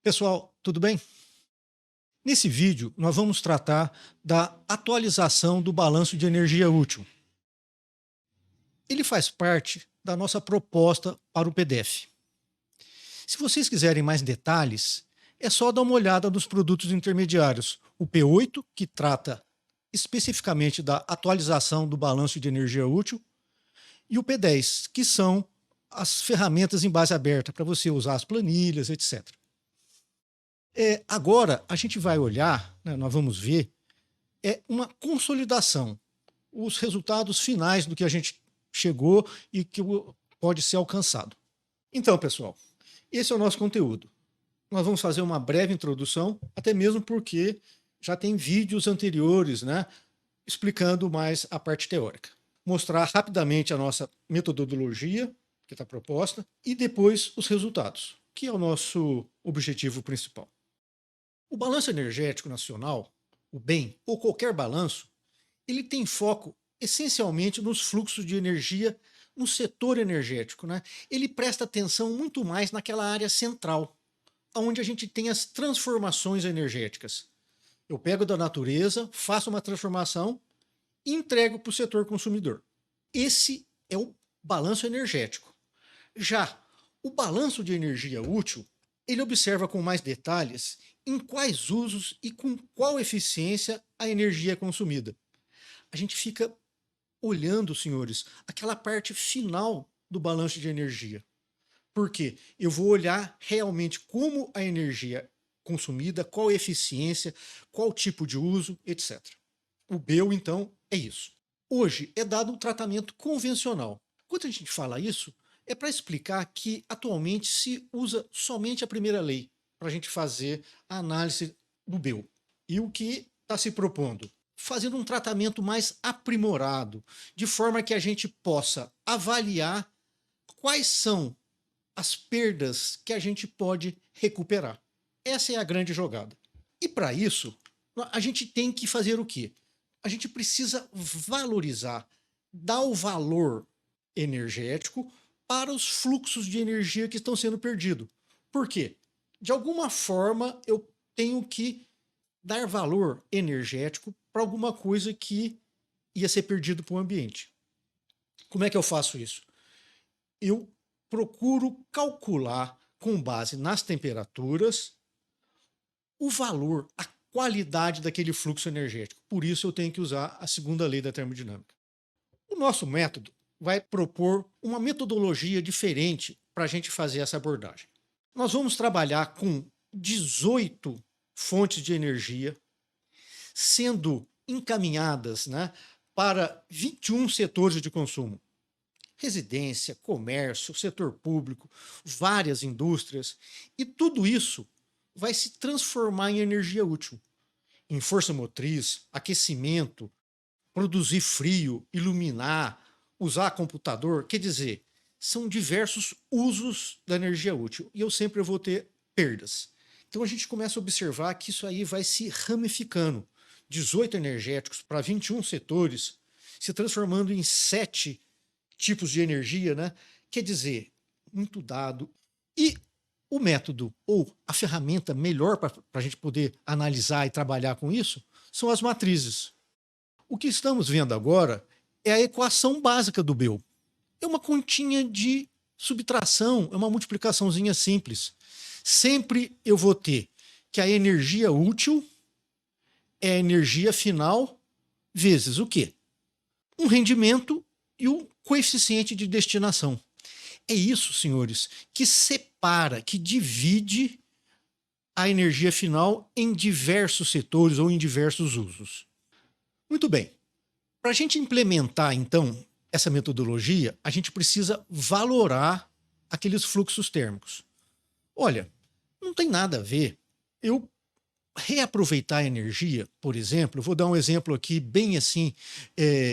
Pessoal, tudo bem? Nesse vídeo, nós vamos tratar da atualização do balanço de energia útil. Ele faz parte da nossa proposta para o PDF. Se vocês quiserem mais detalhes, é só dar uma olhada nos produtos intermediários. O P8, que trata especificamente da atualização do balanço de energia útil, e o P10, que são as ferramentas em base aberta para você usar as planilhas, etc. Agora, a gente vai olhar, né, nós vamos ver, uma consolidação, os resultados finais do que a gente chegou e que pode ser alcançado. Então, pessoal, esse é o nosso conteúdo. Nós vamos fazer uma breve introdução, até mesmo porque já tem vídeos anteriores, né, explicando mais a parte teórica. Mostrar rapidamente a nossa metodologia, que está proposta, e depois os resultados, que é o nosso objetivo principal. O balanço energético nacional, o BEM, ou qualquer balanço, ele tem foco essencialmente nos fluxos de energia no setor energético, né? Ele presta atenção muito mais naquela área central, onde a gente tem as transformações energéticas. Eu pego da natureza, faço uma transformação e entrego para o setor consumidor. Esse é o balanço energético. Já o balanço de energia útil, ele observa com mais detalhes em quais usos e com qual eficiência a energia é consumida. A gente fica olhando, senhores, aquela parte final do balanço de energia. Porque eu vou olhar realmente como a energia é consumida, qual a eficiência, qual tipo de uso, etc. O BEU, então, é isso. Hoje é dado um tratamento convencional. Quando a gente fala isso, é para explicar que atualmente se usa somente a primeira lei para a gente fazer a análise do BEU. E o que está se propondo? Fazendo um tratamento mais aprimorado, de forma que a gente possa avaliar quais são as perdas que a gente pode recuperar. Essa é a grande jogada. E para isso, a gente tem que fazer o quê? A gente precisa valorizar, dar o valor energético para os fluxos de energia que estão sendo perdidos. Por quê? De alguma forma, eu tenho que dar valor energético para alguma coisa que ia ser perdido para o ambiente. Como é que eu faço isso? Eu procuro calcular, com base nas temperaturas, o valor, a qualidade daquele fluxo energético. Por isso eu tenho que usar a segunda lei da termodinâmica. O nosso método vai propor uma metodologia diferente para a gente fazer essa abordagem. Nós vamos trabalhar com 18 fontes de energia, sendo encaminhadas, né, para 21 setores de consumo. Residência, comércio, setor público, várias indústrias, e tudo isso vai se transformar em energia útil, em força motriz, aquecimento, produzir frio, iluminar, usar computador, quer dizer, são diversos usos da energia útil e eu sempre vou ter perdas. Então a gente começa a observar que isso aí vai se ramificando. 18 energéticos para 21 setores, se transformando em 7 tipos de energia, né? Quer dizer, muito dado. E o método ou a ferramenta melhor para a gente poder analisar e trabalhar com isso são as matrizes. O que estamos vendo agora é a equação básica do BEU. É uma continha de subtração, é uma multiplicaçãozinha simples. Sempre eu vou ter que a energia útil é a energia final vezes o quê? Um rendimento e o coeficiente de destinação. É isso, senhores, que separa, que divide a energia final em diversos setores ou em diversos usos. Muito bem. Para a gente implementar, então, essa metodologia, a gente precisa valorar aqueles fluxos térmicos. Olha, não tem nada a ver eu reaproveitar a energia, por exemplo, vou dar um exemplo aqui bem assim,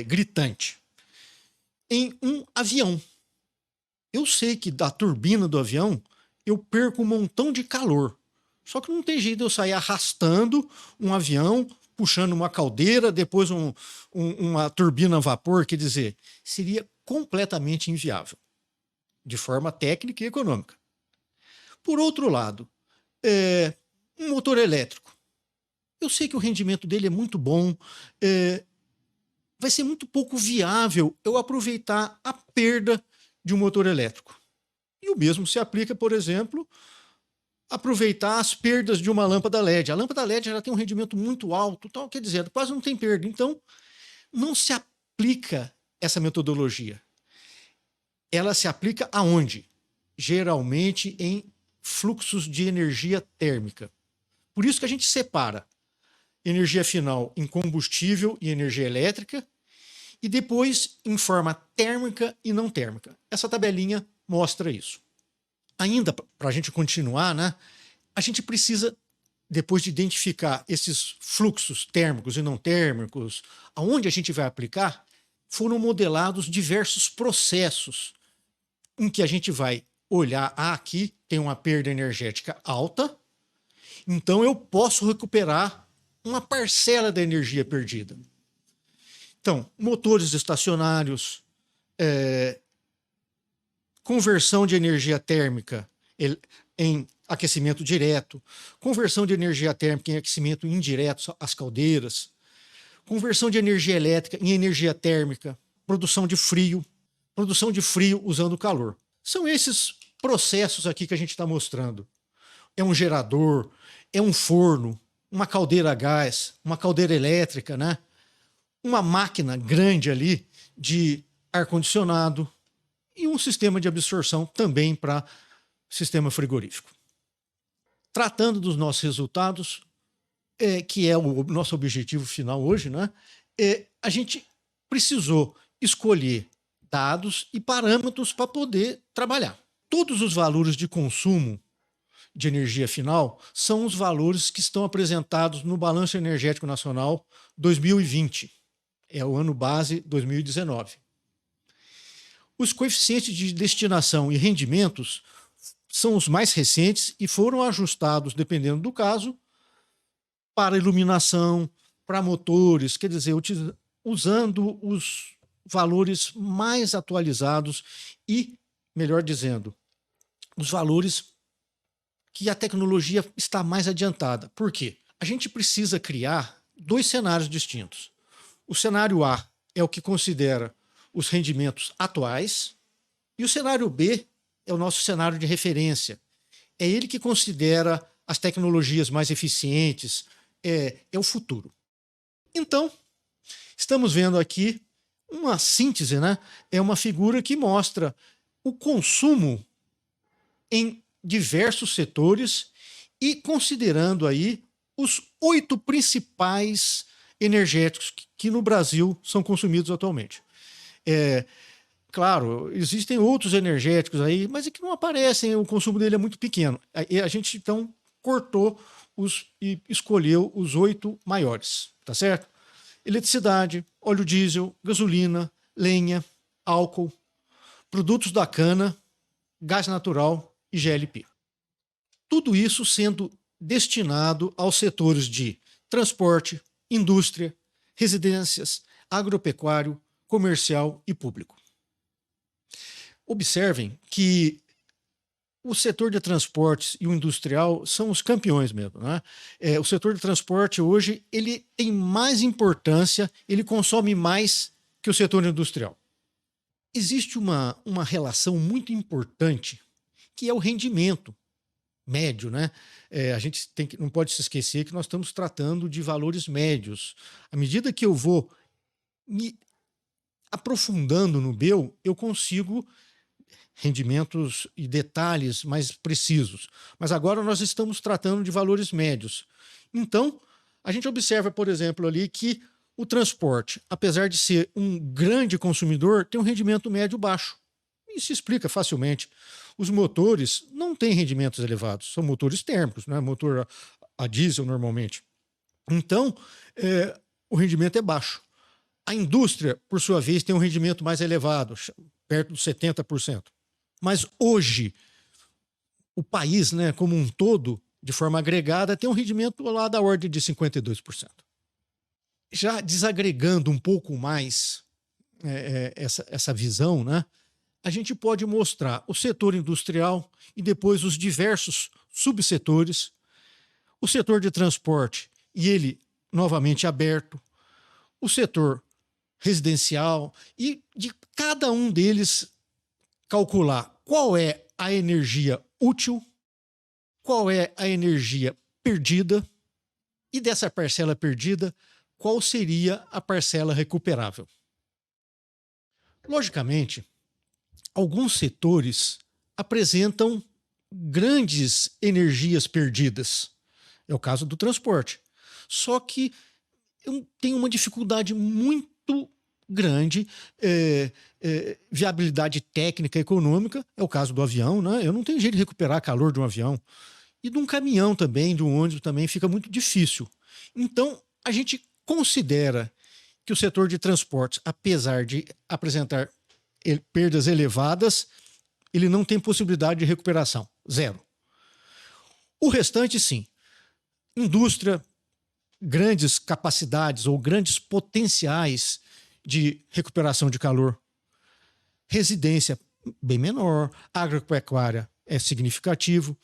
gritante. Em um avião. Eu sei que da turbina do avião eu perco um montão de calor. Só que não tem jeito de eu sair arrastando um avião, puxando uma caldeira, depois uma turbina a vapor, quer dizer, seria completamente inviável, de forma técnica e econômica. Por outro lado, Um motor elétrico. Eu sei que o rendimento dele é muito bom, vai ser muito pouco viável eu aproveitar a perda de um motor elétrico. E o mesmo se aplica, por exemplo, aproveitar as perdas de uma lâmpada LED. A lâmpada LED já tem um rendimento muito alto, então, quer dizer, quase não tem perda. Então, não se aplica essa metodologia. Ela se aplica aonde? Geralmente em fluxos de energia térmica. Por isso que a gente separa energia final em combustível e energia elétrica, e depois em forma térmica e não térmica. Essa tabelinha mostra isso. Ainda para a gente continuar, né, a gente precisa, depois de identificar esses fluxos térmicos e não térmicos, aonde a gente vai aplicar, foram modelados diversos processos em que a gente vai olhar, aqui tem uma perda energética alta, então eu posso recuperar uma parcela da energia perdida. Então, motores estacionários, conversão de energia térmica em aquecimento direto, conversão de energia térmica em aquecimento indireto, as caldeiras, conversão de energia elétrica em energia térmica, produção de frio usando calor. São esses processos aqui que a gente está mostrando. É um gerador, é um forno, uma caldeira a gás, uma caldeira elétrica, né? Uma máquina grande ali de ar-condicionado e um sistema de absorção também para sistema frigorífico. Tratando dos nossos resultados, que é o nosso objetivo final hoje, né? A gente precisou escolher dados e parâmetros para poder trabalhar. Todos os valores de consumo de energia final são os valores que estão apresentados no Balanço Energético Nacional 2020. É o ano base 2019. Os coeficientes de destinação e rendimentos são os mais recentes e foram ajustados, dependendo do caso, para iluminação, para motores, quer dizer, usando os valores mais atualizados e, melhor dizendo, os valores que a tecnologia está mais adiantada. Por quê? A gente precisa criar dois cenários distintos. O cenário A é o que considera os rendimentos atuais e o cenário B é o nosso cenário de referência. É ele que considera as tecnologias mais eficientes, é o futuro. Então, estamos vendo aqui uma síntese, né? É uma figura que mostra o consumo em diversos setores e considerando aí os 8 principais energéticos que no Brasil são consumidos atualmente. Claro, existem outros energéticos aí, mas é que não aparecem, o consumo dele é muito pequeno. A gente, então, cortou e escolheu os 8 maiores, tá certo? Eletricidade, óleo diesel, gasolina, lenha, álcool, produtos da cana, gás natural e GLP. Tudo isso sendo destinado aos setores de transporte, indústria, residências, agropecuário, comercial e público. Observem que o setor de transportes e o industrial são os campeões mesmo, né? O setor de transporte hoje ele tem mais importância, ele consome mais que o setor industrial. Existe uma relação muito importante que é o rendimento médio, né? A gente não pode se esquecer que nós estamos tratando de valores médios. À medida que eu vou me aprofundando no BEU, eu consigo rendimentos e detalhes mais precisos. Mas agora nós estamos tratando de valores médios. Então, a gente observa, por exemplo, ali que o transporte, apesar de ser um grande consumidor, tem um rendimento médio baixo. E se explica facilmente. Os motores não têm rendimentos elevados, são motores térmicos, né? Motor a diesel normalmente. Então, o rendimento é baixo. A indústria, por sua vez, tem um rendimento mais elevado, perto dos 70%. Mas hoje, o país, né, como um todo, de forma agregada, tem um rendimento lá da ordem de 52%. Já desagregando um pouco mais essa visão, né, a gente pode mostrar o setor industrial e depois os diversos subsetores. O setor de transporte, e ele novamente aberto. O setor residencial, e de cada um deles calcular qual é a energia útil, qual é a energia perdida, e dessa parcela perdida, qual seria a parcela recuperável. Logicamente, alguns setores apresentam grandes energias perdidas. É o caso do transporte. Só que eu tenho uma dificuldade muito grande, viabilidade técnica, econômica, é o caso do avião, né? Eu não tenho jeito de recuperar calor de um avião. E de um caminhão também, de um ônibus também, fica muito difícil. Então, a gente considera que o setor de transportes, apesar de apresentar perdas elevadas, ele não tem possibilidade de recuperação, zero. O restante, sim. Indústria, grandes capacidades ou grandes potenciais de recuperação de calor. Residência, bem menor. Agropecuária é significativo.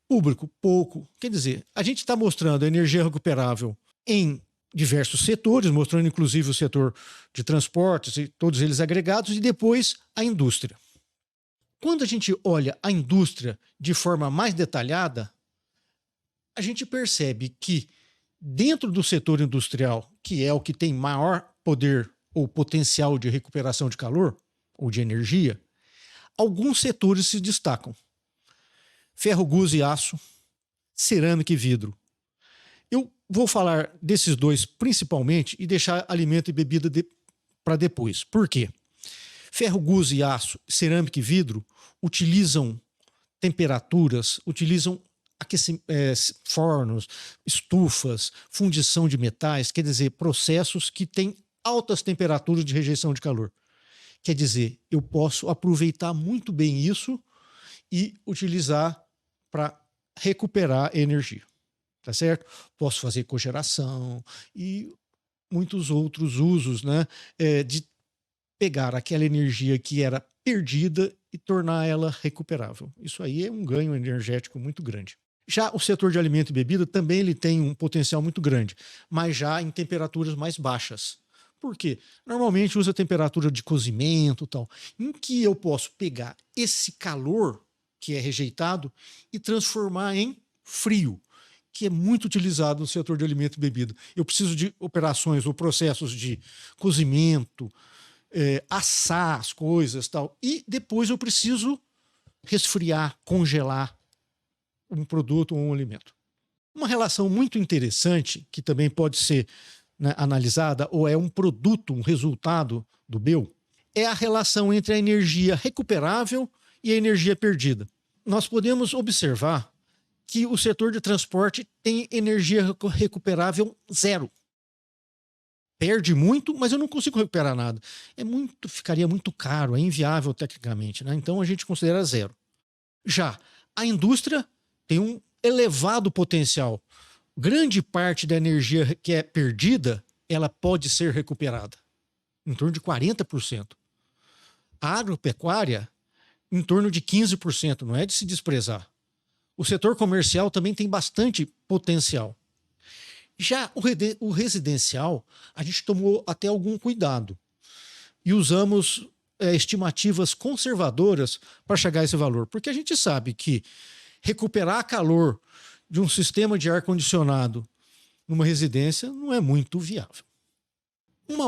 Público, pouco. Quer dizer, a gente está mostrando a energia recuperável em diversos setores, mostrando inclusive o setor de transportes e todos eles agregados, e depois a indústria. Quando a gente olha a indústria de forma mais detalhada, a gente percebe que dentro do setor industrial, que é o que tem maior poder ou potencial de recuperação de calor ou de energia, alguns setores se destacam. Ferro, gules e aço, cerâmica e vidro. Eu vou falar desses dois principalmente e deixar alimento e bebida para depois. Por quê? Ferro, gules e aço, cerâmica e vidro utilizam temperaturas, utilizam fornos, estufas, fundição de metais, quer dizer, processos que têm altas temperaturas de rejeição de calor. Quer dizer, eu posso aproveitar muito bem isso e utilizar para recuperar energia, tá certo? Posso fazer cogeração e muitos outros usos, né, de pegar aquela energia que era perdida e tornar ela recuperável. Isso aí é um ganho energético muito grande. Já o setor de alimento e bebida também ele tem um potencial muito grande, mas já em temperaturas mais baixas. Por quê? Normalmente usa temperatura de cozimento e tal, em que eu posso pegar esse calor que é rejeitado e transformar em frio, que é muito utilizado no setor de alimento e bebida. Eu preciso de operações ou processos de cozimento, assar as coisas tal, e depois eu preciso resfriar, congelar um produto ou um alimento. Uma relação muito interessante, que também pode ser, né, analisada, ou é um produto, um resultado do BEU, é a relação entre a energia recuperável e a energia perdida. Nós podemos observar que o setor de transporte tem energia recuperável zero. Perde muito, mas eu não consigo recuperar nada. Ficaria muito caro, é inviável tecnicamente, né? Então a gente considera zero. Já a indústria tem um elevado potencial. Grande parte da energia que é perdida, ela pode ser recuperada, em torno de 40%. A agropecuária, em torno de 15%, não é de se desprezar. O setor comercial também tem bastante potencial. Já o residencial, a gente tomou até algum cuidado e usamos estimativas conservadoras para chegar a esse valor, porque a gente sabe que recuperar calor de um sistema de ar-condicionado numa residência não é muito viável. Uma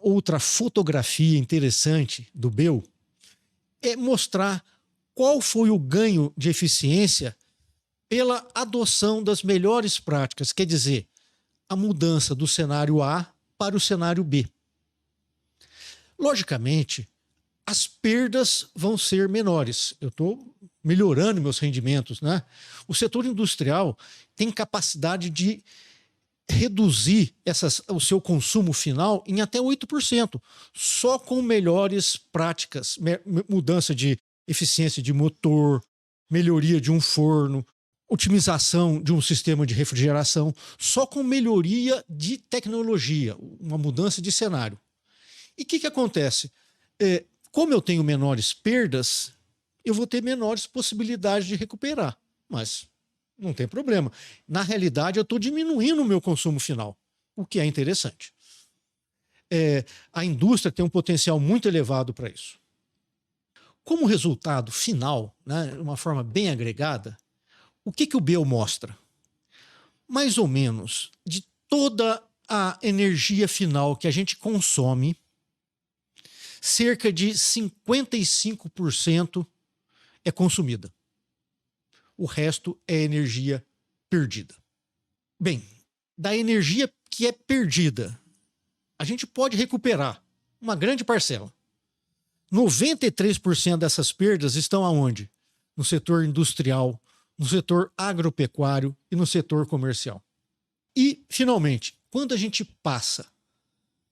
outra fotografia interessante do BEU é mostrar qual foi o ganho de eficiência pela adoção das melhores práticas, quer dizer, a mudança do cenário A para o cenário B. Logicamente, as perdas vão ser menores. Eu estou melhorando meus rendimentos, né? O setor industrial tem capacidade de reduzir o seu consumo final em até 8%, só com melhores práticas, mudança de eficiência de motor, melhoria de um forno, otimização de um sistema de refrigeração, só com melhoria de tecnologia, uma mudança de cenário. E o que acontece? Como eu tenho menores perdas, eu vou ter menores possibilidades de recuperar. Mas não tem problema. Na realidade, eu estou diminuindo o meu consumo final, o que é interessante. A indústria tem um potencial muito elevado para isso. Como resultado final, né, de uma forma bem agregada, o que o BEU mostra? Mais ou menos de toda a energia final que a gente consome, cerca de 55% é consumida. O resto é energia perdida. Bem, da energia que é perdida, a gente pode recuperar uma grande parcela. 93% dessas perdas estão aonde? No setor industrial, no setor agropecuário e no setor comercial. E, finalmente, quando a gente passa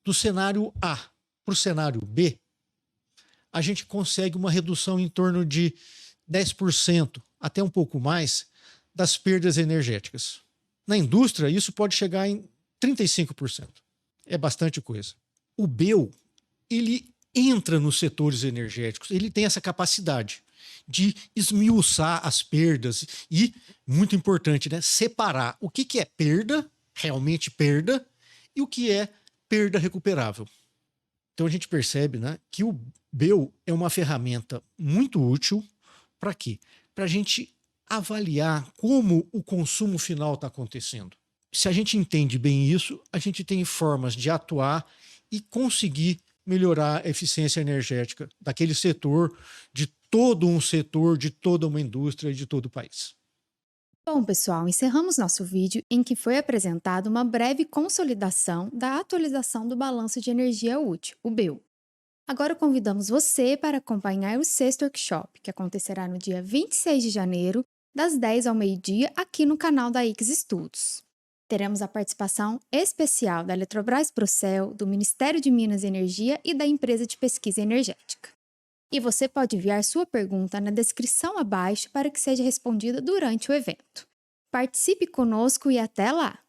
do cenário A para o cenário B, a gente consegue uma redução em torno de 10%, até um pouco mais, das perdas energéticas. Na indústria, isso pode chegar em 35%. É bastante coisa. O BEU, ele entra nos setores energéticos, ele tem essa capacidade de esmiuçar as perdas e, muito importante, né, separar o que é perda, realmente perda, e o que é perda recuperável. Então a gente percebe, né, que o BEU é uma ferramenta muito útil para quê? Para a gente avaliar como o consumo final está acontecendo. Se a gente entende bem isso, a gente tem formas de atuar e conseguir melhorar a eficiência energética daquele setor, de todo um setor, de toda uma indústria e de todo o país. Bom, pessoal, encerramos nosso vídeo em que foi apresentada uma breve consolidação da atualização do Balanço de Energia Útil, o BEU. Agora convidamos você para acompanhar o sexto workshop, que acontecerá no dia 26 de janeiro, das 10 ao meio-dia, aqui no canal da Ix Estudos. Teremos a participação especial da Eletrobras Procel, do Ministério de Minas e Energia e da Empresa de Pesquisa Energética. E você pode enviar sua pergunta na descrição abaixo para que seja respondida durante o evento. Participe conosco e até lá!